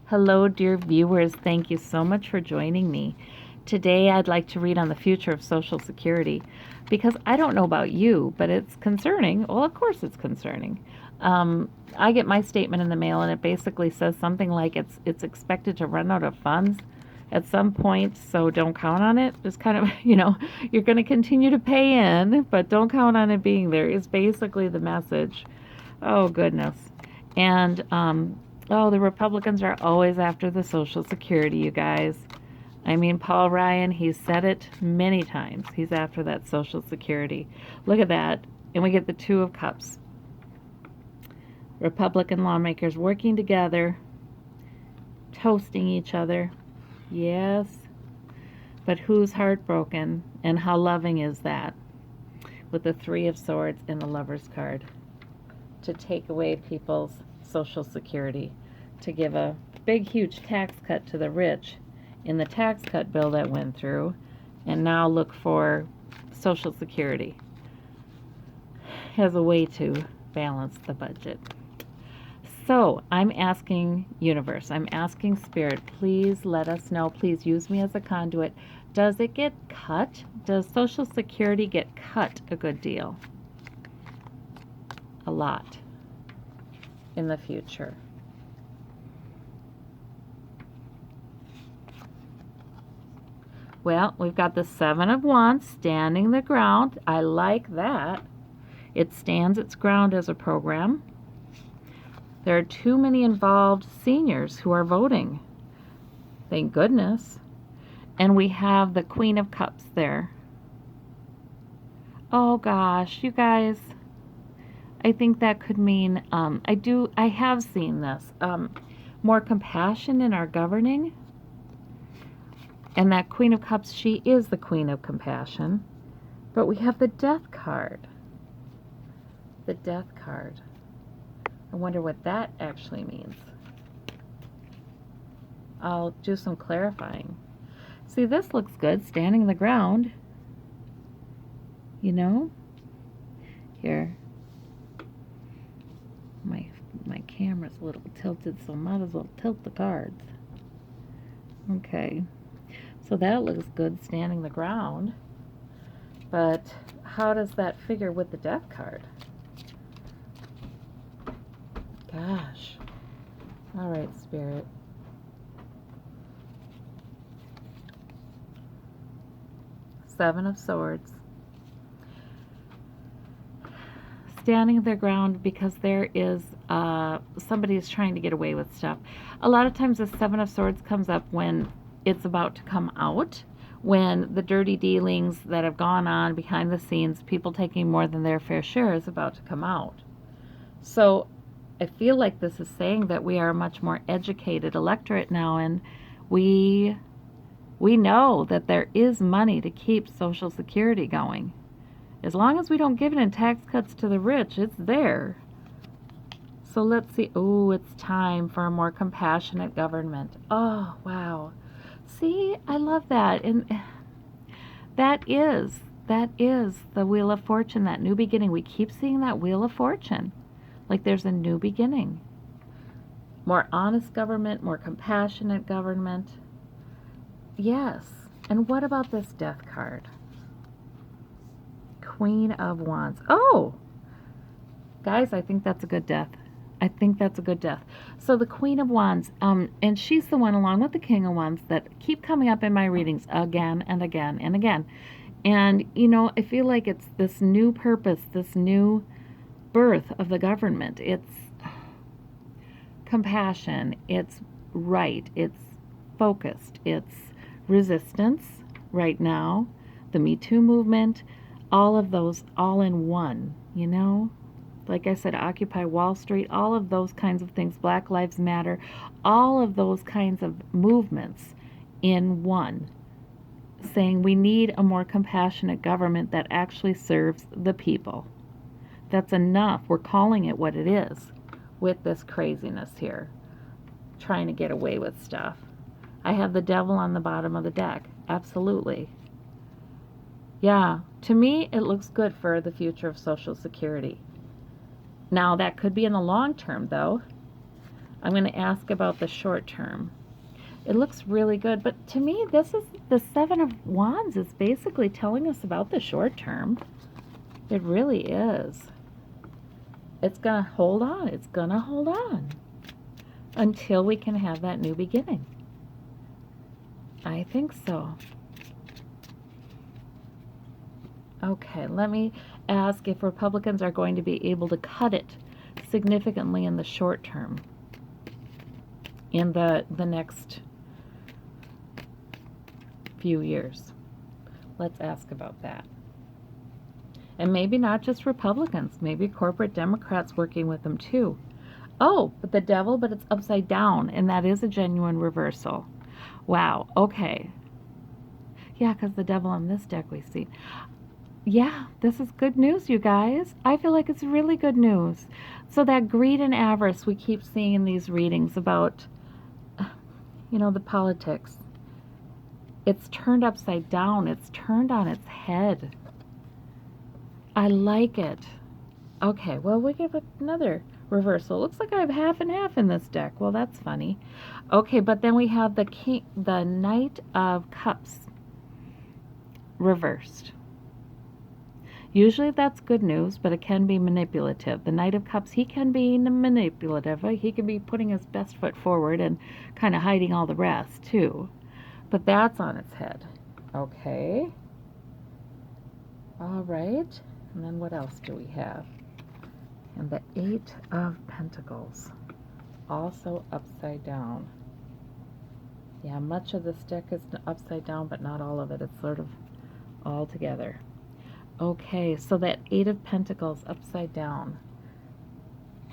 Hello, dear viewers. Thank you so much for joining me. Today, I'd like to read on the future of Social Security because I don't know about you, but it's concerning. Well, of course, it's concerning. I get my statement in the mail, and it basically says something like it's expected to run out of funds at some point, so don't count on it. Just kind of, you're going to continue to pay in, but don't count on it being there, is basically the message. Oh, goodness. And, oh, the Republicans are always after the Social Security, you guys. I mean, Paul Ryan, he's said it many times. He's after that Social Security. Look at that. And we get the Two of Cups. Republican lawmakers working together, toasting each other. Yes. But who's heartbroken? And how loving is that? With the Three of Swords and the Lover's card. To take away people's Social Security, to give a big, huge tax cut to the rich in the tax cut bill that went through, and now look for Social Security as a way to balance the budget. So I'm asking Universe, I'm asking Spirit, please let us know, please use me as a conduit. Does it get cut? Does Social Security get cut a good deal? A lot in the future. Well, we've got the Seven of Wands standing the ground. I like that. It stands its ground as a program. There are too many involved seniors who are voting. Thank goodness. And we have the Queen of Cups there. Oh gosh, you guys. I think that could mean, I have seen this, more compassion in our governing. And that Queen of Cups, she is the Queen of Compassion. But we have the Death card. The Death card. I wonder what that actually means. I'll do some clarifying. See, this looks good, standing the ground. You know? Here. My camera's a little tilted, so I might as well tilt the cards. Okay. So that looks good, standing the ground. But how does that figure with the Death card? Gosh. All right, Spirit. Seven of Swords. Standing their ground because there is somebody is trying to get away with stuff. A lot of times the Seven of Swords comes up when it's about to come out, when the dirty dealings that have gone on behind the scenes, people taking more than their fair share, is about to come out. So I feel like this is saying that we are a much more educated electorate now, and we know that there is money to keep Social Security going. As long as we don't give it in tax cuts to the rich, it's there. So let's see. Oh, it's time for a more compassionate government. Oh, wow. See, I love that. And that is the Wheel of Fortune, that new beginning. We keep seeing that Wheel of Fortune. Like there's a new beginning. More honest government, more compassionate government. Yes. And what about this Death card? Queen of Wands. Oh! Guys, I think that's a good death. I think that's a good death. So the Queen of Wands, and she's the one along with the King of Wands that keep coming up in my readings again and again and again. And, I feel like it's this new purpose, this new birth of the government. It's compassion, it's right, it's focused, it's resistance right now, the Me Too movement, all of those all in one, Like I said, Occupy Wall Street, all of those kinds of things, Black Lives Matter, all of those kinds of movements in one, saying we need a more compassionate government that actually serves the people. That's enough. We're calling it what it is with this craziness here, trying to get away with stuff. I have the Devil on the bottom of the deck. Absolutely. Yeah, to me, it looks good for the future of Social Security. Now, that could be in the long term, though. I'm going to ask about the short term. It looks really good, but to me, this is the Seven of Wands is basically telling us about the short term. It really is. It's going to hold on. It's going to hold on until we can have that new beginning. I think so. Okay, let me ask if Republicans are going to be able to cut it significantly in the short term, in the next few years. Let's ask about that. And maybe not just Republicans, maybe corporate Democrats working with them too. Oh, but the devil, but it's upside down, and that is a genuine reversal. Wow, okay. Yeah, because the devil on this deck we see. Yeah, this is good news, you guys. I feel like it's really good news. So that greed and avarice we keep seeing in these readings about, the politics. It's turned upside down. It's turned on its head. I like it. Okay, well, we give it another reversal. Looks like I have half and half in this deck. Well, that's funny. Okay, but then we have the Knight of Cups reversed. Usually that's good news, but it can be manipulative. The Knight of Cups, he can be manipulative. He can be putting his best foot forward and kind of hiding all the rest, too. But that's on its head. Okay. All right. And then what else do we have? And the Eight of Pentacles, also upside down. Yeah, much of this deck is upside down, but not all of it. It's sort of all together. Okay, so that Eight of Pentacles upside down,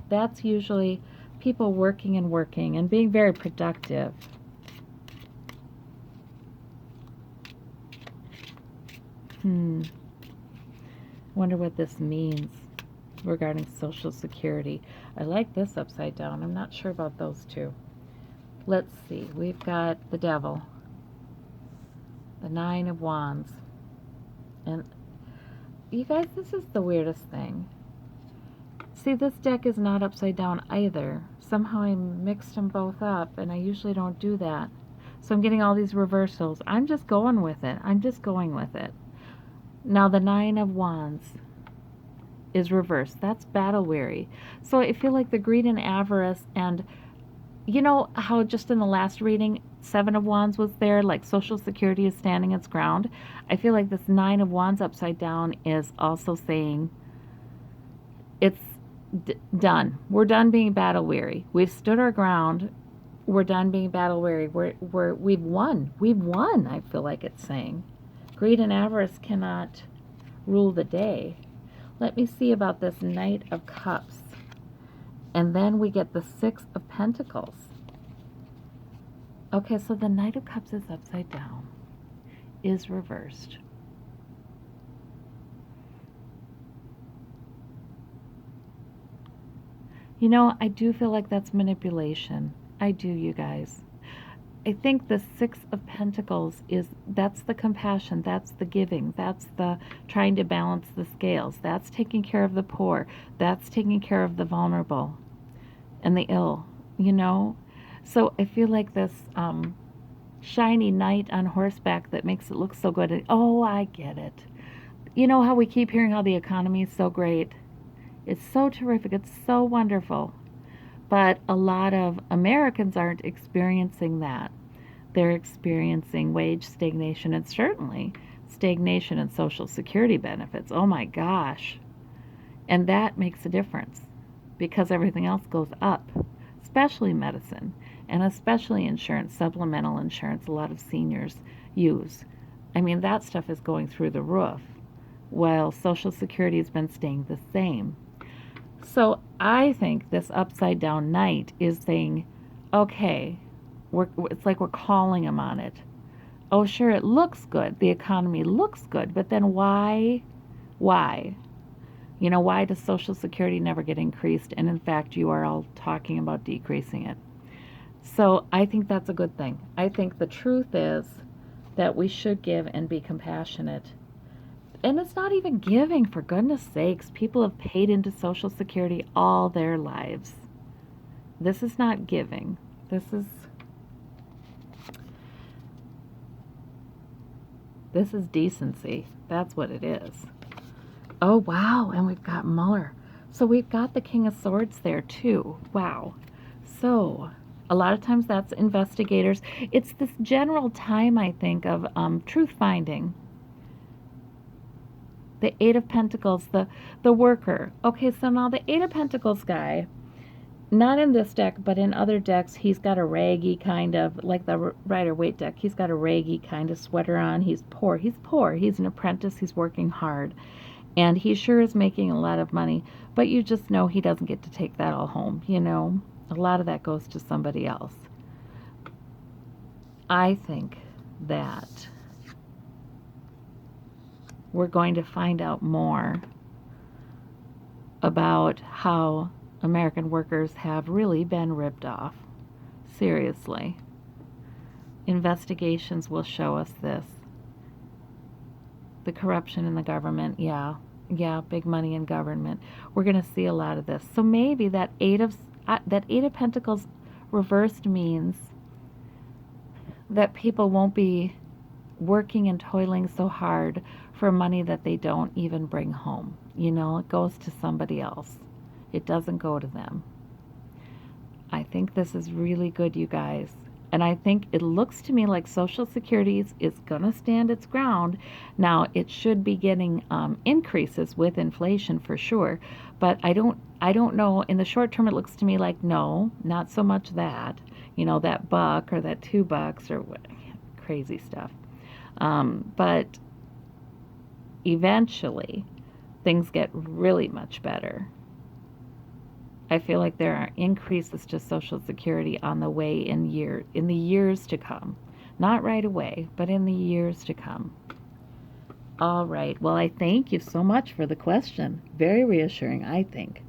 that's usually people working and being very productive. Wonder what this means regarding Social Security. I like this upside down. I'm not sure about those two. Let's see. We've got the devil, the Nine of Wands, and you guys, this is the weirdest thing. See, this deck is not upside down either. Somehow I mixed them both up, and I usually don't do that. So I'm getting all these reversals. I'm just going with it. Now the Nine of Wands is reversed. That's battle weary. So I feel like the greed and avarice, and you know how just in the last reading, Seven of Wands was there, like Social Security is standing its ground. I feel like this Nine of Wands upside down is also saying it's done. We're done being battle weary. We've stood our ground. We're done being battle weary. We've won. We've won, I feel like it's saying. Greed and avarice cannot rule the day. Let me see about this Knight of Cups. And then we get the Six of Pentacles. Okay, so the Knight of Cups is upside down, is reversed. You know, I do feel like that's manipulation. I do, you guys. I think the Six of Pentacles that's the compassion, that's the giving, that's the trying to balance the scales, that's taking care of the poor, that's taking care of the vulnerable and the ill, So I feel like this shiny knight on horseback that makes it look so good. Oh, I get it. You know how we keep hearing how the economy is so great? It's so terrific. It's so wonderful. But a lot of Americans aren't experiencing that. They're experiencing wage stagnation and certainly stagnation in Social Security benefits. Oh my gosh. And that makes a difference because everything else goes up, especially medicine and especially insurance, supplemental insurance a lot of seniors use. I mean, that stuff is going through the roof while Social Security has been staying the same. So I think this upside down knight is saying, okay, it's like we're calling him on it. Oh, sure, it looks good. The economy looks good, but then why? Why? Why does Social Security never get increased? And in fact, you are all talking about decreasing it. So I think that's a good thing. I think the truth is that we should give and be compassionate. And it's not even giving, for goodness sakes. People have paid into Social Security all their lives. This is not giving. This is decency. That's what it is. Oh, wow. And we've got Mueller. So we've got the King of Swords there, too. Wow. So a lot of times that's investigators. It's this general time, I think, of truth-finding. The Eight of Pentacles, the worker. Okay, so now the Eight of Pentacles guy, not in this deck, but in other decks, he's got a raggy kind of, like the Rider-Waite deck, he's got a raggy kind of sweater on. He's poor. He's poor. He's an apprentice. He's working hard. And he sure is making a lot of money, but you just know he doesn't get to take that all home, you know? A lot of that goes to somebody else. I think that we're going to find out more about how American workers have really been ripped off. Seriously. Investigations will show us this. The corruption in the government, yeah, big money in government. We're going to see a lot of this. So maybe that Eight of Pentacles reversed means that people won't be working and toiling so hard for money that they don't even bring home. You know, it goes to somebody else. It doesn't go to them. I think this is really good, you guys. And I think it looks to me like Social Security is going to stand its ground. Now, it should be getting increases with inflation for sure. But I don't know. In the short term, it looks to me like, no, not so much that. You know, that $1 or that $2 or what, crazy stuff. But eventually, things get really much better. I feel like there are increases to Social Security on the way in the years to come. Not right away, but in the years to come. All right. Well, I thank you so much for the question. Very reassuring, I think.